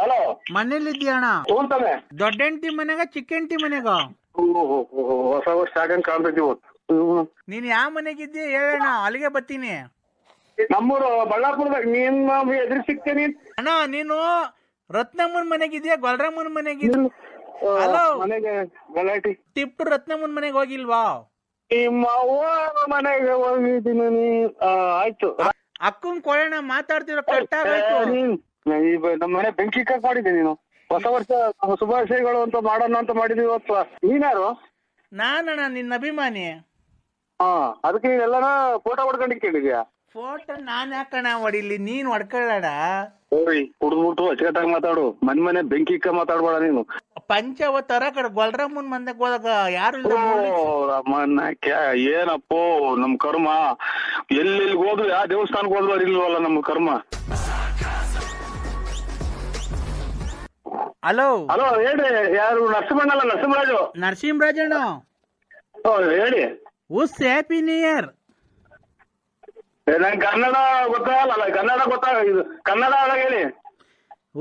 Hello, ಮನೇಲಿದ್ಯಾ ಅಣ್ಣ? ತಾನೆ ದೊಡ್ಡ ಹೆಂಡತಿ ಮನೆಗ ಚಿಕ್ಕ ಹೆಂಡತಿ ಮನೆಗ? ಹೊಸ ವರ್ಷ ಆಗಂಗ್ ಕಾಣ್ತೈತಿ ಇವತ್ತು. ನೀನ್ ಯಾವ ಮನೆಗಿದ್ಯಾ ಹೇಳಣ್ಣ, ಅಲ್ಲಿಗೆ ಬರ್ತೀನಿ. ನಮ್ಮೂರು ಬಳ್ಳಾಪುರದಾಗ. ನೀನ್ ಎದುರು ಸಿಗ್ತೇನಿ ಅಣ್ಣ, ನೀನು ರತ್ನಮ್ಮನ್ ಮನೆಗಿದ್ಯಾ ಗೊಲ್ರಮ್ಮನ್ ಮನೆಗಿದ್ಯಾ? ಹಲೋ, ಮನೆಗೆ ಗಲಾಟಿ. ತಿಪ್ಟು ರತ್ನಮ್ಮನ್ ಮನೆಗೆ ಹೋಗಿಲ್ವಾ? ನಿಮ್ಮ ಅವ್ವ ಮನೆಗೆ ಹೋಗಿದ್ದೀನಿ. ಆಯ್ತು, ಅಕ್ಕನ್ ಕೊಡೋಣ, ಮಾತಾಡ್ತಿರೋ ಕಟ್ಟಾಗೋಯ್ತು. ನಮ್ಮ ಮನೆ ಬೆಂಕಿ ಕಟ್ ಮಾಡಿದ್ದೆ ನೀನು. ಹೊಸ ವರ್ಷ ಶುಭಾಶಯಗಳು ಅಂತ ಮಾಡೋಣ ಅಂತ ಮಾಡಿದೀವಿ ಇವತ್ತು. ನೀನ್ಯಾರು? ನಾನಣ್ಣ, ನಿನ್ನ ಅಭಿಮಾನಿ. ಅದಕ್ಕೆ ನೀನೆಲ್ಲನ ಫೋಟೋ ಹೊಡ್ಕೊಂಡಿದ್ಯಾ? ಫೋಟೋ ನಾನ್ ಯಾಕಣ್ಣ ಹೊಡಿಲಿ, ನೀನ್ ಹೊಡ್ಕೊಳ್ಳೋಣ. ಕುಡ್ದ್ಬಿಟ್ಟು ಅಚ್ಚುಕಟ್ಟಾಗಿ ಮಾತಾಡು. ಮನೆ ಬೆಂಕಿ ಇಕ್ಕ ಮಾತಾಡ್ಬೇಡ ನೀನು. ಪಂಚವತ್ತರ ಕಡೆ ಗೊಲ್ರಮ್ಮನ್ ಮಂದಕ್ಕೆ ಹೋದಾಗ ಯಾರು ಏನಪ್ಪೋ ನಮ್ ಕರ್ಮ. ಎಲ್ಲೆಲ್ಲಿ ಹೋದ್ರು, ಯಾವ ದೇವಸ್ಥಾನಕ್ಕೆ ಹೋದ್ರು ಇಲ್ವಲ್ಲ ನಮ್ ಕರ್ಮ. ಹಲೋ ಹಲೋ, ಹೇಳ್ರಿ. ಯಾರು? ನರಸಿಂಹಣ್ಣಲ್ಲ, ನರಸಿಂಹರಾಜು. ನರಸಿಂಹರಾಜಣ್ಣ, ಹೇಳಿ. ಉಸ್ ಹ್ಯಾಪಿ ನ್ಯೂ ಇಯರ್. ನಂಗೆ ಕನ್ನಡ ಗೊತ್ತಾಗಲ್ಲ. ಕನ್ನಡ ಇದು ಕನ್ನಡ ಹೇಳಿ.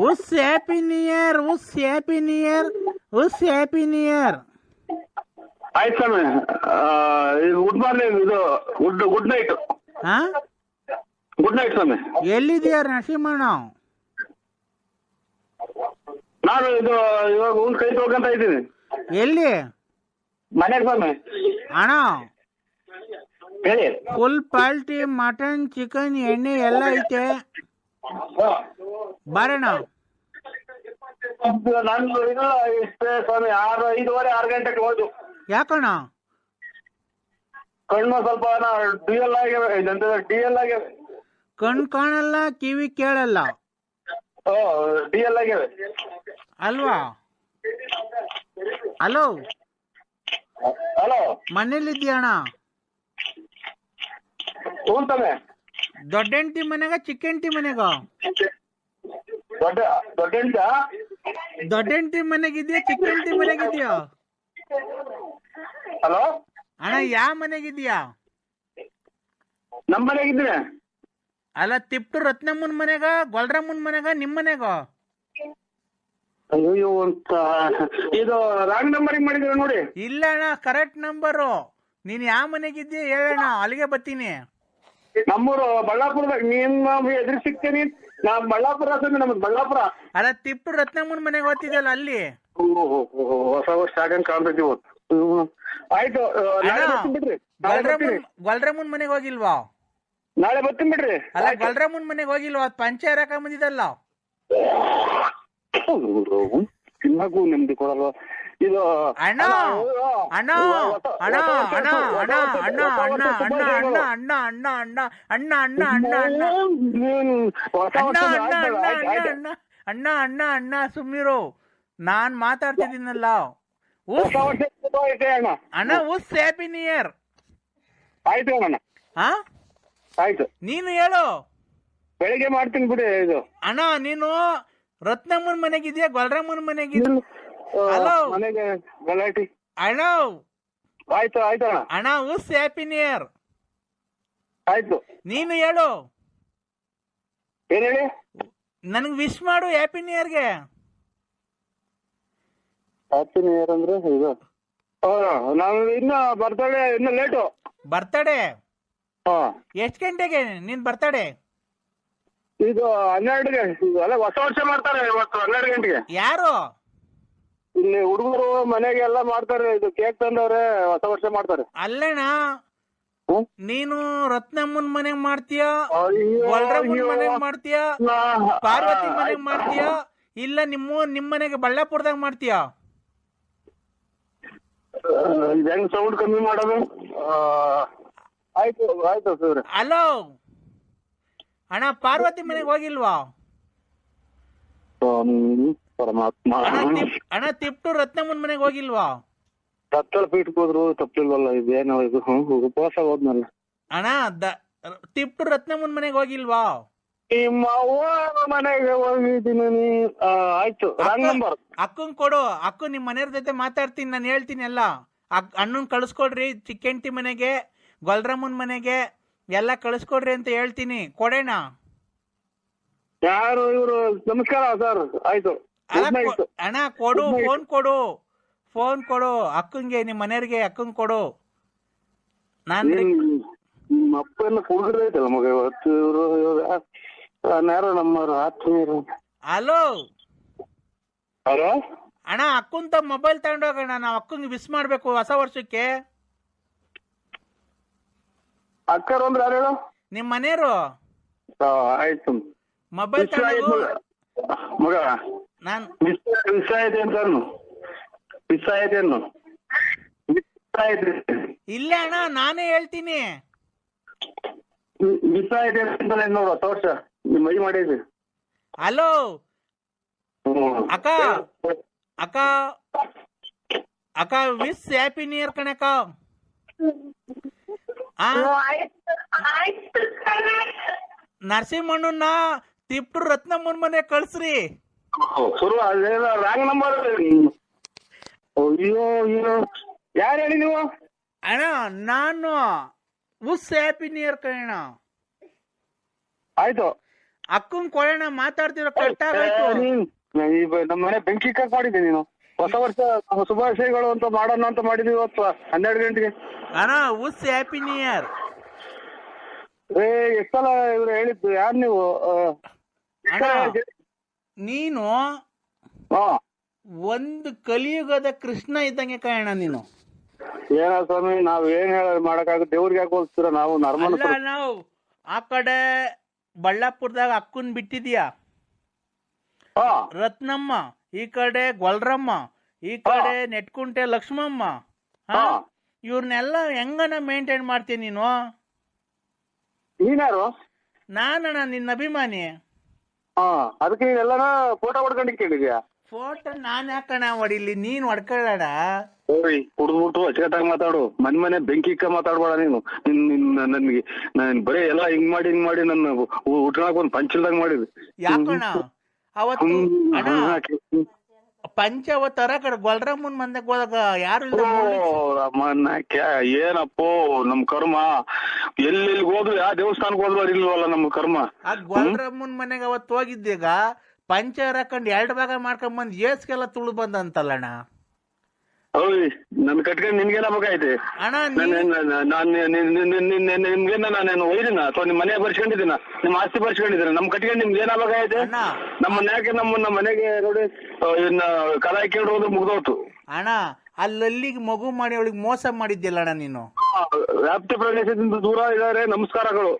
ಉಸ್ ಹ್ಯಾಪಿ ನ್ಯೂ ಇಯರ್, ಉಸ್ ಹ್ಯಾಪಿ ನ್ಯೂ ಇಯರ್, ಉಸ್ ಹ್ಯಾಪಿ ನ್ಯೂ ಇಯರ್. ಆಯ್ತು ಸ್ವಾಮಿ. Good morning. ಇದು ಗುಡ್ ನೈಟ್. ಗುಡ್ ನೈಟ್ ಸ್ವಾಮಿ. ಎಲ್ಲಿದೆಯಾ ನರಸಿಂಹಣ್ಣ? ನಾನು ಇವಾಗ ಕೈ ತೊಳ್ಕೊಂತ ಇದ್ದೀನಿ. ಎಲ್ಲಿ? ಮನೆಗೆ ಸ್ವಾಮಿ. ಅಣ್ಣ, ಹೇಳಿ. ಫುಲ್ ಪಾಲ್ಟಿ, ಮಟನ್, ಚಿಕನ್, ಎಣ್ಣೆ ಎಲ್ಲ ಐತೆ, ಬರೋಣ. ನಂದು ಇಲ್ಲ ಇಷ್ಟೇ ಸ್ವಾಮಿ. 5:30 ಗಂಟೆಗೆ ಹೋಯ್ತು. ಯಾಕಣ್ಣ? ಕಣ್ಣು ಸ್ವಲ್ಪ ಡಿಎಲ್ ಆಗ್ಯಾವೆ. ಕಣ್ ಕಾಣಲ್ಲ, ಕಿವಿ ಕೇಳಲ್ಲ ಡಿಎಲ್ ಆಗ್ಯಾವೆ ಅಲ್ವಾ? ಹಲೋ, ಹಲೋ, ಮನೇಲಿದ್ಯಾ ಅಣ್ಣ? ತಾನೆ ದೊಡ್ಡ ಹೆಂಡತಿ ಮನೆಗ ಚಿಕ್ಕ ಹೆಂಡತಿ ಮನೆಗ? ದೊಡ್ಡ ದೊಡ್ಡ ಹೆಂಡತಿ ಮನೆಗಿದ್ಯಾ ಚಿಕ್ಕ ಹೆಂಡತಿ ಮನೆಗಿದ್ಯಾ? ಹಲೋ ಅಣ್ಣ, ಯಾವ ಮನೆಗಿದ್ಯಾ? ನಮ್ಮ ಮನೆಗಿದ್ದೀನಿ. ಅಲ್ಲ, ತಿಪ್ಟು ರತ್ನಮ್ಮನ್ ಮನೆಗ ಗೊಲ್ರಮ್ಮನ್ ಮನೆಗ ನಿಮ್ ಮನೆಗ? ಅಯ್ಯೋ ಅಂತ ಇದು ರಾಂಗ್ ನಂಬರಿಂಗ್ ಮಾಡಿದ್ರೆ ನೋಡಿ. ಇಲ್ಲ ಅಣ್ಣ, ಕರೆಕ್ಟ್ ನಂಬರು. ನೀನ್ ಯಾವ ಮನೆಗಿದ್ಯಾ ಹೇಳಣ್ಣ, ಅಲ್ಲಿಗೆ ಬರ್ತೀನಿ. ನಮ್ಮೂರು ಬಳ್ಳಾಪುರದಾಗ. ನೀನ್ ಎದುರು ಸಿಗ್ತೇನಿ. ಬಳ್ಳಾಪುರ ನಮ್ದು ಬಳ್ಳಾಪುರ. ಅಲ್ಲ, ತಿಪ್ಟು ರತ್ನಮ್ಮನ್ ಮನೆಗೆ ಓದ್ತಿದ್ದಲ್ಲ ಅಲ್ಲಿ. ಹೊಸ ವರ್ಷ ಆಗಂಗ್ ಕಾಣ್ತೈತಿ ಇವತ್ತು. ಆಯ್ತು, ಬಿಡ್ರಿ. ಗೊಲ್ರಮ್ಮನ್ ಮನೆಗೆ ಹೋಗಿಲ್ವಾ? ನಾಳೆ ಬರ್ತೀನಿ ಬಿಡ್ರಿ. ಅಲ್ಲ, ಗೊಲ್ರಮ್ಮನ್ ಮನೆಗೆ ಹೋಗಿಲ್ವಾ? ಪಂಚಾಯತ್ ಹಾಕ ಬಂದಿದ್ದಲ್ಲ. ತಿನ್ನಕು ನೆಮ್ಮದಿ ಕೊಡಲ್ವ ಇದು? ಅಣ್ಣ ಅಣ್ಣ ಅಣ್ಣ ಅಣ್ಣ ಅಣ್ಣ ಅಣ್ಣ ಅಣ್ಣ ಅಣ್ಣ ಅಣ್ಣ ಅಣ್ಣ ಅಣ್ಣ ಅಣ್ಣ ಅಣ್ಣ ಅಣ್ಣ ಅಣ್ಣ ಅಣ್ಣ ಅಣ್ಣ ಅಣ್ಣ ಸುಮ್ಮಿರು, ನಾನ್ ಮಾತಾಡ್ತಿದ್ದೀನಲ್ಲ. ಅಣ್ಣ, ಉಸ್ ಹ್ಯಾಪಿ ನ್ಯೂ ಇಯರ್. ಆಯ್ತು ಅಣ್ಣ. ಆಯ್ತು, ನೀನು ಹೇಳು. ಬೆಳಿಗ್ಗೆ ಮಾಡ್ತೀನಿ ಬಿಡಿ. ಇದು ಅಣ್ಣ, ನೀನು ರತ್ನಮ್ಮನ್ ಮನೆಗಿದ್ಯಾ ಗೊಲ್ರಮ್ಮನ್ ಮನೆಗಿದ್ಯಾ? ಹಲೋ, ಮನೆಗೆ ಗಲಾಟಿ. ಅಣ್ಣ, ಆಯ್ತು ಅಣ್ಣ. ಅಣ್ಣ, ಉಸ್ ಹ್ಯಾಪಿ ನ್ಯೂ ಇಯರ್. ಆಯ್ತು, ನೀನು ಹೇಳು. ಏನ್ ಹೇಳಿ? ನನ್ಗೆ ವಿಶ್ ಮಾಡು ಹ್ಯಾಪಿ ನ್ಯೂ ಇಯರ್ಗೆ. ಹ್ಯಾಪಿ ನ್ಯೂ ಇಯರ್ ಅಂದ್ರೆ ಇದು ನಾವು ಇನ್ನು ಬರ್ತಡೇ ಇನ್ನು ಲೇಟು. ಬರ್ತಡೇ ಎಷ್ಟ್ ಗಂಟೆಗೆ ನಿನ್ ಬರ್ತಡೇ? ಇದು 12ಗೆ. ಅಲ್ಲ, ಹೊಸ ವರ್ಷ ಮಾಡ್ತಾರೆ ಇವತ್ತು 12 ಗಂಟೆಗೆ. ಯಾರು? ಇಲ್ಲಿ ಹುಡುಗರು ಮನೆಗೆಲ್ಲ ಮಾಡ್ತಾರೆ. ಇದು ಕೇಕ್ ತಂದವ್ರೆ, ಹೊಸ ವರ್ಷ ಮಾಡ್ತಾರೆ. ಅಲ್ಲಣ್ಣ, ನೀನು ರತ್ನಮ್ಮನ್ ಮನೆಗ್ ಮಾಡ್ತೀಯಾ, ಗೊಲ್ರಮ್ಮನ್ ಮನೆಗ್ ಮಾಡ್ತೀಯಾ, ಪಾರ್ವತಿ ಮನೆಗ್ ಮಾಡ್ತೀಯಾ, ಇಲ್ಲ ನಿಮ್ ಮನೆಗೆ ಬಳ್ಳಾಪುರದಾಗ ಮಾಡ್ತೀಯಾ? ಹೆಂಗ್ ಸೌಂಡ್ ಕಮ್ಮಿ ಮಾಡೋದು? ಆಯ್ತು ಸರ್. ಹಲೋ ಅಣ್ಣ, ಪಾರ್ವತಿ ಮನೆಗೆ ಹೋಗಿಲ್ವಾ? ಪರಮಾತ್ಮ. ಅಣ್ಣ, ತಿಪ್ಟು ರತ್ನಮ್ಮನ್ ಮನೆಗೆ ಹೋಗಿಲ್ವಾ? ತತ್ತಳ ಪೀಠಕ್ಕೆ ಹೋದ್ರು ತಪ್ಪಿಲ್ವಲ್ಲ. ಇದೇನೋ ಇದು ಉಪವಾಸ ಹೋದ್ನಲ್ಲ. ಅಣ್ಣ, ತಿಪ್ಟು ರತ್ನಮ್ಮನ್ ಮನೆಗೆ ಹೋಗಿಲ್ವಾ? ನಿಮ್ಮ ಅವ್ವ ಮನೆಗೆ ಹೋಗಿದ್ದೀನಿ. ಆಯ್ತು, ರಾಂಗ್ ನಂಬರ್. ಅಕ್ಕನ್ ಕೊಡು. ಅಕ್ಕ ನಿಮ್ ಮನೆಯವ್ರ ಜೊತೆ ಮಾತಾಡ್ತೀನಿ, ನಾನು ಹೇಳ್ತೀನಿ ಎಲ್ಲ. ಅಣ್ಣನ್ ಕಳಿಸ್ಕೊಡ್ರಿ, ಚಿಕ್ಕ ಹೆಂಡತಿ ಮನೆಗೆ, ಗೊಲ್ರಮ್ಮನ್ ಮನೆಗೆ ಎಲ್ಲ ಕಳಿಸ್ಕೊಡ್ರಿ ಅಂತ ಹೇಳ್ತೀನಿ. ಕೊಡೋಣ. ಯಾರು ಇವರು? ನಮಸ್ಕಾರ ಸರ್. ಆಯ್ತು. ಅಲ್ಲ, ಗುಡ್ ನೈಟ್. ಅಣ್ಣ ಕೊಡು, Good night. ಫೋನ್ ಕೊಡು ಅಕ್ಕಂಗೆ, ನಿಮ್ಮ ಮನೆಯವ್ರಿಗೆ ಅಕ್ಕಂಗೆ ಕೊಡು. ನಾನು ನಿಮ್ಮ ಅಪ್ಪನ ಕುಡಿದ್ರೈತಲ್ಲ ಮಗ ಇವತ್ತು. ಇವರು ಯಾರೋ ನಮ್ಮವ್ರು ಆತ್ಮೀಯರು. ಹಲೋ ಹಲೋ ಅಣ್ಣ, ಅಕ್ಕಂತ ಮೊಬೈಲ್ ತಗೊಂಡೋಗಣ್ಣ, ನಾವು ಅಕ್ಕಂಗೆ ವಿಶ್ ಮಾಡ್ಬೇಕು ಹೊಸ ವರ್ಷಕ್ಕೆ. ಅಕ್ಕರು ಅಂದ್ರೆ ಯಾರು ಹೇಳು? ನಿಮ್ಮ ಮನೆಯವರು. ಆಯ್ತು. ಮೊಬೈಲ್ ತಗೊಂಡು ಮಗ ನಾನು ಮಿಸ್ ಆಯ್ತು ಅಂತ ಮಿಸ್ ಆಯ್ತೇನು? ಇಲ್ಲ ಅಣ್ಣ, ನಾನೇ ಹೇಳ್ತೀನಿ. ಮಿಸ್ ಆಯ್ತು ಅಂತ ನೋಡು, ಹೊಸ ವರ್ಷ ನಿಮ್ಮ ಮೈ ಮಾಡಿದ್ವಿ. ಹಲೋ ಅಕ್ಕ, ಅಕ್ಕ ಅಕ್ಕ ವಿಶ್ ಹ್ಯಾಪಿ ನ್ಯೂ ಇಯರ್ ಕಣಕ್ಕ. ನರಸಿಂಹಣ್ಣನ ತಿಪ್ಟು ರತ್ನಮ್ಮನ ಮನೆ ಕಳ್ಸ್ರಿ. ಶುರು ಅದೇನೋ ರಾಂಗ್ ನಂಬರ್. ಅಯ್ಯೋ ಅಯ್ಯೋ, ಯಾರು ಹೇಳಿ ನೀವು? ಅಣ್ಣ ನಾನು ವಿಶ್ ಹ್ಯಾಪಿ ನ್ಯೂ ಇಯರ್ ಕಣ. ಆಯ್ತು, ಅಕ್ಕಂಗ್ ಕೊಡೋಣ, ಮಾತಾಡ್ತಿರೋ ಕಟ್ಟಾಗಾಯ್ತು. ನಮ್ಮ ಮನೆ ಬೆಂಕಿ ಕಟ್ ಮಾಡಿದ್ದೆ ನೀನು. ಹೊಸ ವರ್ಷ ಶುಭಾಶಯಗಳು ಅಂತ ಮಾಡೋಣ ಅಂತ ಮಾಡಿದ್ವಿ ಇವತ್ತು 12 ಗಂಟೆಗೆ. ಅಣ್ಣ ವಿಶ್ ಹ್ಯಾಪಿ ನ್ಯೂ ಇಯರ್. ಎಷ್ಟು ಸಲ ಇವ್ರು ಹೇಳಿದ್ದು? ಯಾರು ನೀವು? ಅಣ್ಣ ನೀನು ಒಂದು ಕಲಿಯುಗದ ಕೃಷ್ಣ ಇದ್ದಂಗೆ ಕಾರಣ ನೀನು. ಏನ ಸ್ವಾಮಿ, ನಾವ್ ಏನ್ ಮಾಡಕ್ಕಾಗುತ್ತೆ? ದೇವ್ರಿಗೆ ಯಾಕೆ ಹೋಗ್ತೀರ? ನಾವು ನರ್ಮಲ್. ನಾವು ಆ ಕಡೆ ಬಳ್ಳಾಪುರದಾಗ ಅಕ್ಕನ್ ಬಿಟ್ಟಿದ್ಯಾ ರತ್ನಮ್ಮ, ಈ ಕಡೆ ಗೊಲ್ರಮ್ಮ, ಈ ಕಡೆ ನೆಟ್ಕುಂಟೆ ಲಕ್ಷ್ಮಮ್ಮ. ಇವ್ರನ್ನೆಲ್ಲ ಹೆಂಗನ ಮೇಂಟೈನ್ ಮಾಡ್ತೀನಿ ನೀನು? ನೀನ್ಯಾರು? ನಾನಣ್ಣ ನಿನ್ನ ಅಭಿಮಾನಿ. ಅದಕ್ಕೆ ನೀನೆಲ್ಲನ ಫೋಟೋ ಹೊಡ್ಕೊಂಡು ಕೇಳಿದ್ಯಾ? ಫೋಟೋ ನಾನ್ ಯಾಕಣ ಹೊಡಿಲಿ, ನೀನ್ ಹೊಡ್ಕೊಳ್ಳೋಣ. ಕುಡ್ದ್ಬಿಟ್ಟು ಅಚ್ಚಕಟ್ಟಾಗಿ ಮಾತಾಡು. ಮನೆ ಬೆಂಕಿ ಇಕ್ಕ ಮಾತಾಡ್ಬೇಡ ನೀನು. ನನ್ಗೆ ನಾನು ಬರೀ ಎಲ್ಲ ಹಿಂಗ್ ಮಾಡಿ ನನ್ನ ಉಟ್ಕೊಳಕ್ ಒಂದ್ ಪಂಚಲ್ದಾಗ ಮಾಡಿದ್ವಿ. ಯಾಕಣ ಅವತ್ತು ಅಣ್ಣ ಪಂಚವತ್ತರ ಕಡೆ ಗೊಲ್ರಮ್ಮನ್ ಮಂದಕ್ಕೆ ಹೋದಾಗ ಯಾರು ಏನಪ್ಪೋ ನಮ್ ಕರ್ಮ. ಎಲ್ಲೆಲ್ಲಿ ಹೋದ್ರು, ಯಾವ ದೇವಸ್ಥಾನಕ್ಕೆ ಹೋದ್ರು ಇಲ್ವಲ್ಲ ನಮ್ಮ ಕರ್ಮ. ಆ ಗೊಲ್ರಮ್ಮನ್ ಮನೆಗೆ ಅವತ್ತು ಹೋಗಿದ್ದೀಗ ಪಂಚರ್ ಹಾಕೊಂಡ್ 2 ಭಾಗ ಮಾಡ್ಕೊಂಡ್ ಬಂದ್ ಏಸ್ಗೆಲ್ಲ ತುಳು ಬಂದಂತಲ್ಲಣ್ಣ. ಓಯ್, ನನ್ ಕಟ್ಕೊಂಡು ನಿನ್ಗೇನಾಗೈತೆ? ನಿಮ್ಗೇನ ನಾನೇನು ಒಯ್ದಿನ ಅಥವಾ ನಿಮ್ ಮನೆಗೆ ಬರ್ಸ್ಕೊಂಡಿದ್ದೀನ? ನಿಮ್ ಆಸ್ತಿ ಬರ್ಸ್ಕೊಂಡಿದ್ದೀನ? ನಮ್ ಕಟ್ಕೊಂಡು ನಿಮ್ಗೆ ಏನಾಗೈತೆ? ನಮ್ಮ ಮನ್ಯಾಕೆ ನಮ್ಮ ಮನೆಗೆ ನೋಡಿ ಇನ್ನ ಕಲ ಹಾಕೊಂಡು ಹೋದ್ರೆ ಮುಗ್ದೋತು. ಅಣ್ಣ ಅಲ್ಲಿಗೆ ಮಗು ಮಾಡಿ ಅವಳಿಗೆ ಮೋಸ ಮಾಡಿದ್ದಿಲ್ಲ ಅಣ್ಣ ನೀನು. ವ್ಯಾಪ್ತಿ ಪ್ರದೇಶದಿಂದ ದೂರ ಇದಾರೆ. ನಮಸ್ಕಾರಗಳು.